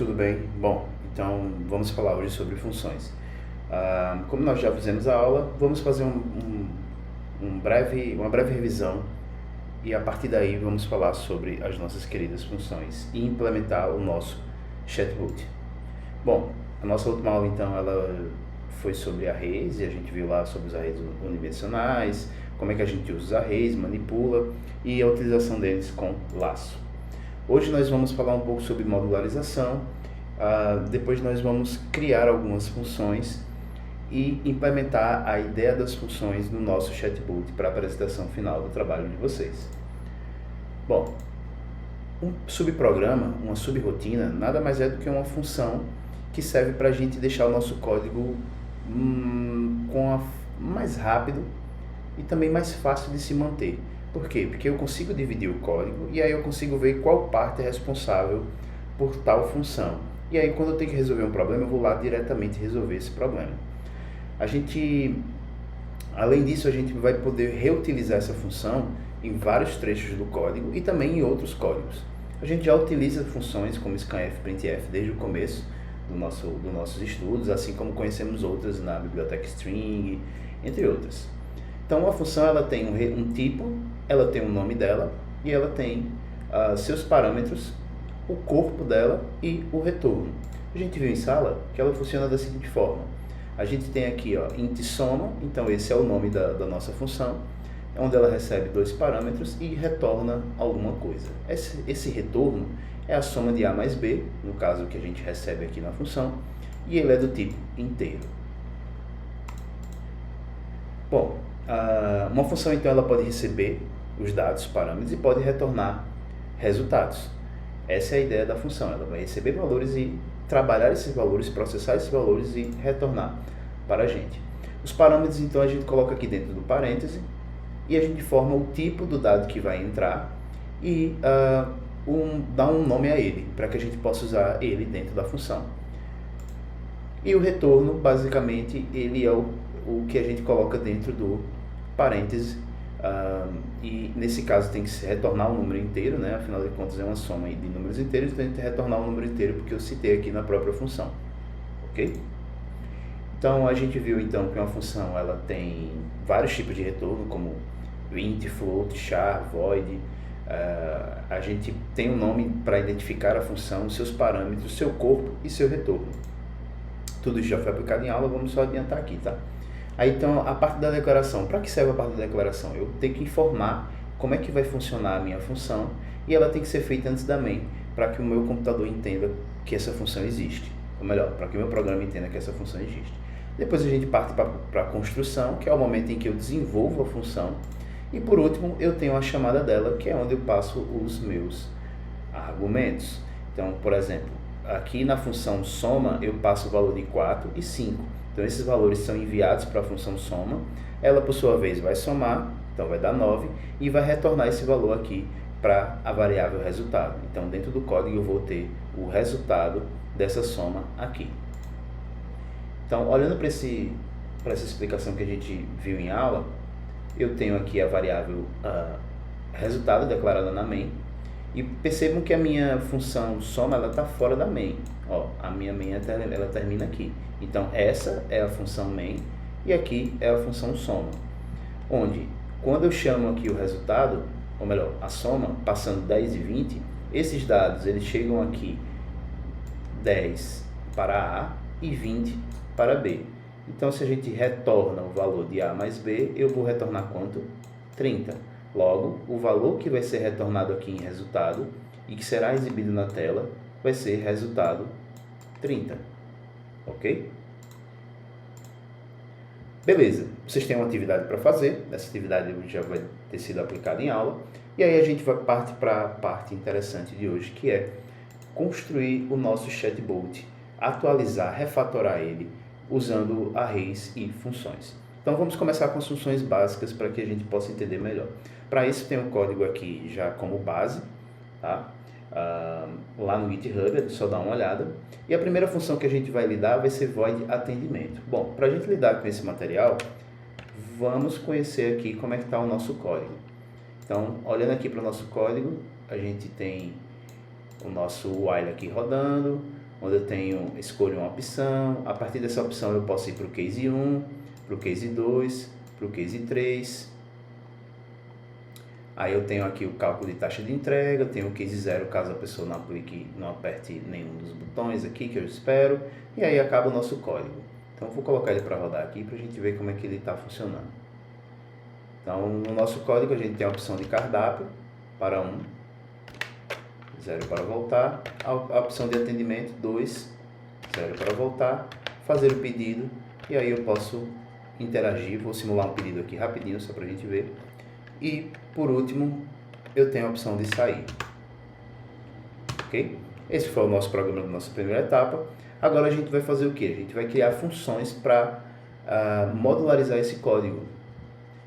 tudo bem? Bom, então vamos falar hoje sobre funções. Como nós já fizemos a aula, vamos fazer uma breve revisão e a partir daí vamos falar sobre as nossas queridas funções e implementar o nosso chatbot. Bom, a nossa última aula então ela foi sobre arrays e a gente viu lá sobre os arrays unidimensionais, como é que a gente usa os arrays, manipula e a utilização deles com laço. Hoje nós vamos falar um pouco sobre modularização, depois nós vamos criar algumas funções e implementar a ideia das funções no nosso chatbot para a apresentação final do trabalho de vocês. Bom, um subprograma, uma subrotina, nada mais é do que uma função que serve para a gente deixar o nosso código mais rápido e também mais fácil de se manter. Por quê? Porque eu consigo dividir o código e aí eu consigo ver qual parte é responsável por tal função. E aí quando eu tenho que resolver um problema, eu vou lá diretamente resolver esse problema. Além disso, a gente vai poder reutilizar essa função em vários trechos do código e também em outros códigos. A gente já utiliza funções como scanf, printf desde o começo dos nossos estudos, assim como conhecemos outras na biblioteca string, entre outras. Então a função ela tem um tipo, ela tem o nome dela e ela tem seus parâmetros, o corpo dela e o retorno. A gente viu em sala que ela funciona da seguinte forma. A gente tem aqui int soma, então esse é o nome da nossa função, onde ela recebe dois parâmetros e retorna alguma coisa. Esse retorno é a soma de a mais b, no caso que a gente recebe aqui na função, e ele é do tipo inteiro. Bom, uma função então ela pode receber os dados, parâmetros, e pode retornar resultados. Essa é a ideia da função, ela vai receber valores e trabalhar esses valores, processar esses valores e retornar para a gente. Os parâmetros então a gente coloca aqui dentro do parêntese e a gente forma o tipo do dado que vai entrar e dá um nome a ele, para que a gente possa usar ele dentro da função. E o retorno, basicamente, ele é o que a gente coloca dentro do parêntese, e nesse caso tem que se retornar um número inteiro, né? Afinal de contas é uma soma de números inteiros, então a gente tem que retornar um número inteiro porque eu citei aqui na própria função, ok? Então a gente viu então que uma função ela tem vários tipos de retorno, como int, float, char, void. A gente tem um nome para identificar a função, seus parâmetros, seu corpo e seu retorno. Tudo isso já foi aplicado em aula, vamos só adiantar aqui, tá? Aí então a parte da declaração, para que serve a parte da declaração? Eu tenho que informar como é que vai funcionar a minha função e ela tem que ser feita antes da main, para que o meu computador entenda que essa função existe, ou melhor, para que o meu programa entenda que essa função existe. Depois a gente parte para a construção, que é o momento em que eu desenvolvo a função, e por último eu tenho a chamada dela, que é onde eu passo os meus argumentos. Então, por exemplo, aqui na função soma eu passo o valor de 4 e 5. Então esses valores são enviados para a função soma, ela por sua vez vai somar, então vai dar 9, e vai retornar esse valor aqui para a variável resultado. Então dentro do código eu vou ter o resultado dessa soma aqui. Então olhando para essa explicação que a gente viu em aula, eu tenho aqui a variável resultado declarada na main, e percebam que a minha função soma está fora da main. A minha main ela termina aqui. Então essa é a função main e aqui é a função soma. Onde quando eu chamo aqui o resultado, ou melhor, a soma, passando 10 e 20, esses dados eles chegam aqui 10 para A e 20 para B. Então se a gente retorna o valor de A mais B, eu vou retornar quanto? 30. Logo, o valor que vai ser retornado aqui em resultado e que será exibido na tela vai ser resultado 30, ok? Beleza, vocês têm uma atividade para fazer, essa atividade já vai ter sido aplicada em aula, e aí a gente vai partir para a parte interessante de hoje, que é construir o nosso chatbot, atualizar, refatorar ele, usando arrays e funções. Então vamos começar com as funções básicas para que a gente possa entender melhor. Para isso tem um código aqui já como base, tá? Lá no GitHub, é só dar uma olhada. E a primeira função que a gente vai lidar vai ser void atendimento. Bom, para a gente lidar com esse material, vamos conhecer aqui como é que está o nosso código. Então, olhando aqui para o nosso código, a gente tem o nosso while aqui rodando, onde eu escolho uma opção. A partir dessa opção eu posso ir para o case 1, para o case 2, para o case 3. Aí eu tenho aqui o cálculo de taxa de entrega, tenho o case 0 caso a pessoa não aperte nenhum dos botões aqui que eu espero, e aí acaba o nosso código. Então eu vou colocar ele para rodar aqui para a gente ver como é que ele está funcionando. Então no nosso código a gente tem a opção de cardápio para 1, 0 para voltar, a opção de atendimento 2, 0 para voltar, fazer o pedido, e aí eu posso interagir, vou simular um pedido aqui rapidinho só para a gente ver. E, por último, eu tenho a opção de sair. Ok? Esse foi o nosso programa da nossa primeira etapa. Agora a gente vai fazer o quê? A gente vai criar funções para modularizar esse código.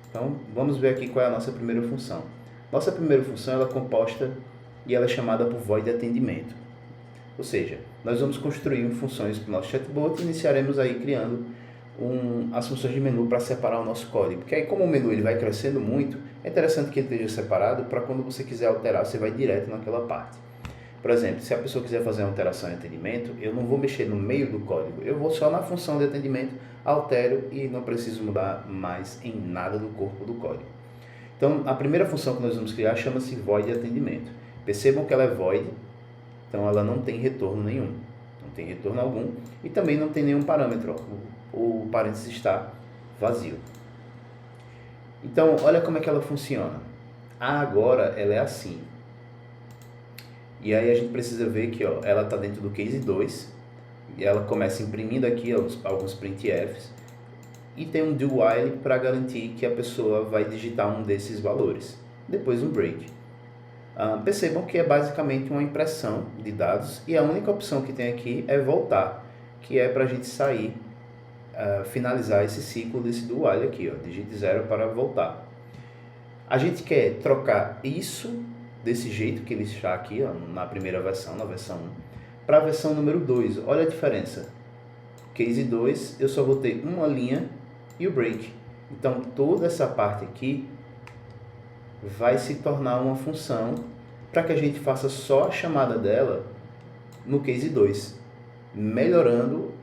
Então, vamos ver aqui qual é a nossa primeira função. Nossa primeira função ela é composta e ela é chamada por void atendimento. Ou seja, nós vamos construir funções para o nosso chatbot e iniciaremos aí criando as funções de menu para separar o nosso código. Porque aí, como o menu ele vai crescendo muito, é interessante que ele esteja separado para quando você quiser alterar, você vai direto naquela parte. Por exemplo, se a pessoa quiser fazer uma alteração em atendimento, eu não vou mexer no meio do código, eu vou só na função de atendimento, altero e não preciso mudar mais em nada do corpo do código. Então, a primeira função que nós vamos criar chama-se void atendimento. Percebam que ela é void, então ela não tem retorno nenhum, não tem retorno algum e também não tem nenhum parâmetro. O parênteses está vazio. Então, olha como é que ela funciona. Agora ela é assim. E aí a gente precisa ver que ela está dentro do case 2. E ela começa imprimindo aqui alguns printfs. E tem um do while para garantir que a pessoa vai digitar um desses valores. Depois um break. Percebam que é basicamente uma impressão de dados. E a única opção que tem aqui é voltar. Que é para a gente sair. Finalizar esse ciclo desse do while aqui, digite 0 para voltar. A gente quer trocar isso desse jeito que ele está aqui, na primeira versão, na versão 1, para a versão número 2. Olha a diferença. Case 2, eu só vou ter uma linha e o break. Então, toda essa parte aqui vai se tornar uma função para que a gente faça só a chamada dela no case 2, melhorando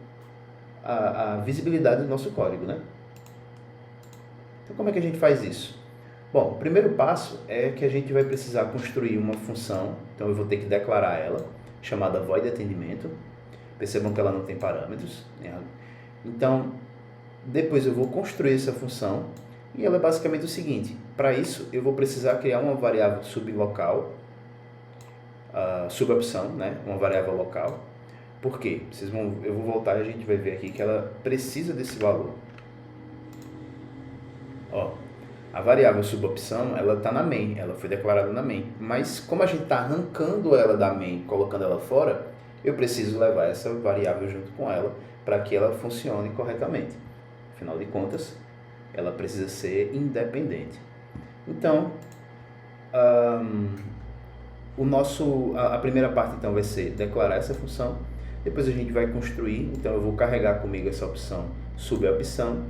a visibilidade do nosso código, né? Então, como é que a gente faz isso? Bom, o primeiro passo é que a gente vai precisar construir uma função, então eu vou ter que declarar ela, chamada void atendimento. Percebam que ela não tem parâmetros, né? Então, depois eu vou construir essa função e ela é basicamente o seguinte: para isso eu vou precisar criar uma variável sublocal, subopção, né? Uma variável local. Por quê? Eu vou voltar e a gente vai ver aqui que ela precisa desse valor. A variável subopção, ela está na main, ela foi declarada na main. Mas como a gente está arrancando ela da main, colocando ela fora, eu preciso levar essa variável junto com ela para que ela funcione corretamente. Afinal de contas, ela precisa ser independente. Então, a primeira parte então vai ser declarar essa função. Depois a gente vai construir, então eu vou carregar comigo essa opção subopção.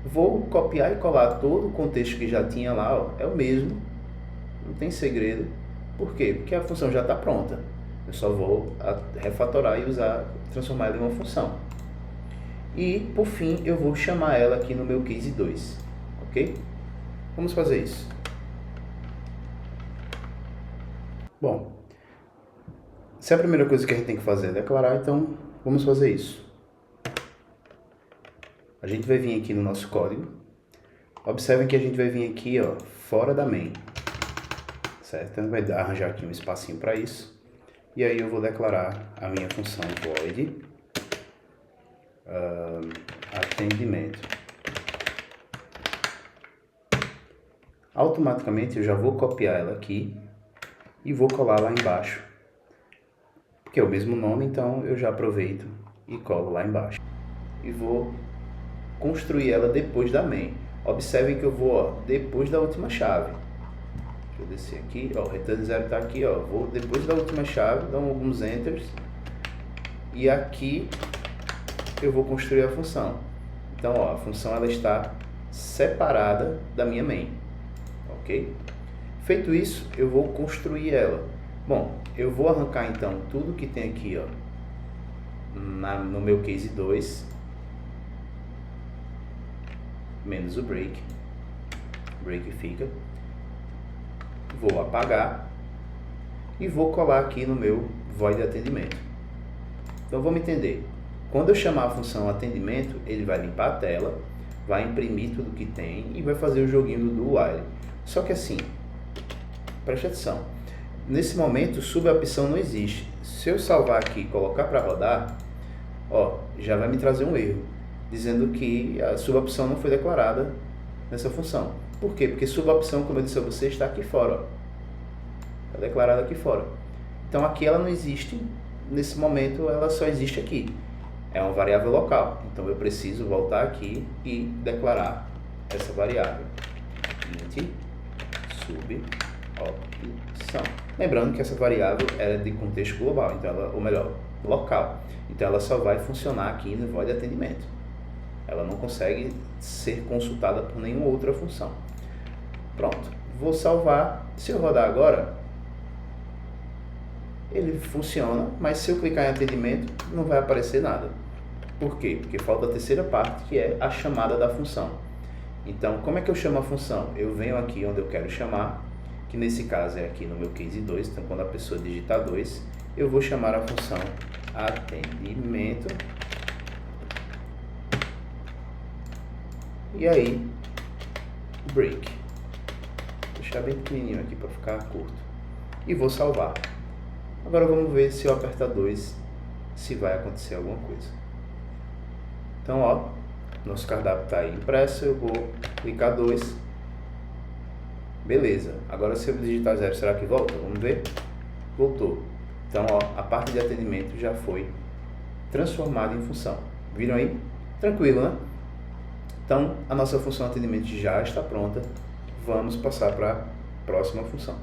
Vou copiar e colar todo o contexto que já tinha lá, é o mesmo, não tem segredo. Por quê? Porque a função já está pronta. Eu só vou refatorar e transformar ela em uma função. E, por fim, eu vou chamar ela aqui no meu case 2, ok? Vamos fazer isso. Bom, se a primeira coisa que a gente tem que fazer é declarar, então vamos fazer isso. A gente vai vir aqui no nosso código. Observem que a gente vai vir aqui, fora da main. Certo? Então vai arranjar aqui um espacinho para isso. E aí eu vou declarar a minha função void atendimento. Automaticamente eu já vou copiar ela aqui e vou colar lá embaixo. Porque é o mesmo nome, então eu já aproveito e colo lá embaixo. E vou construir ela depois da main. Observem que eu vou depois da última chave. Deixa eu descer aqui, o return 0 está aqui, vou depois da última chave, dou alguns enters. E aqui eu vou construir a função. Então, a função ela está separada da minha main. Ok? Feito isso, eu vou construir ela. Bom, eu vou arrancar então tudo que tem aqui, no meu case 2, menos o break fica, vou apagar e vou colar aqui no meu void atendimento. Então vamos entender, quando eu chamar a função atendimento, ele vai limpar a tela, vai imprimir tudo que tem e vai fazer o joguinho do while. Só que assim, preste atenção, nesse momento subopção não existe. Se eu salvar aqui e colocar para rodar, ó, já vai me trazer um erro, dizendo que a subopção não foi declarada nessa função. Por quê? Porque subopção, como eu disse a você, está aqui fora, ó. Está declarada aqui fora. Então aqui ela não existe, nesse momento ela só existe aqui. É uma variável local, então eu preciso voltar aqui e declarar essa variável. Int subopção. Lembrando que essa variável é de contexto global, então ela, ou melhor, local. Então ela só vai funcionar aqui no void atendimento. Ela não consegue ser consultada por nenhuma outra função. Pronto, vou salvar. Se eu rodar agora, ele funciona, mas se eu clicar em atendimento, não vai aparecer nada. Por quê? Porque falta a terceira parte, que é a chamada da função. Então, como é que eu chamo a função? Eu venho aqui onde eu quero chamar, que nesse caso é aqui no meu case 2, então quando a pessoa digitar 2, eu vou chamar a função atendimento. E aí, break. Vou deixar bem pequenininho aqui para ficar curto. E vou salvar. Agora vamos ver se eu apertar 2, se vai acontecer alguma coisa. Então, ó, nosso cardápio está aí impresso, eu vou clicar 2. Beleza. Agora se eu digitar 0, será que volta? Vamos ver. Voltou. Então, ó, a parte de atendimento já foi transformada em função. Viram aí? Tranquilo, né? Então, a nossa função atendimento já está pronta. Vamos passar para a próxima função.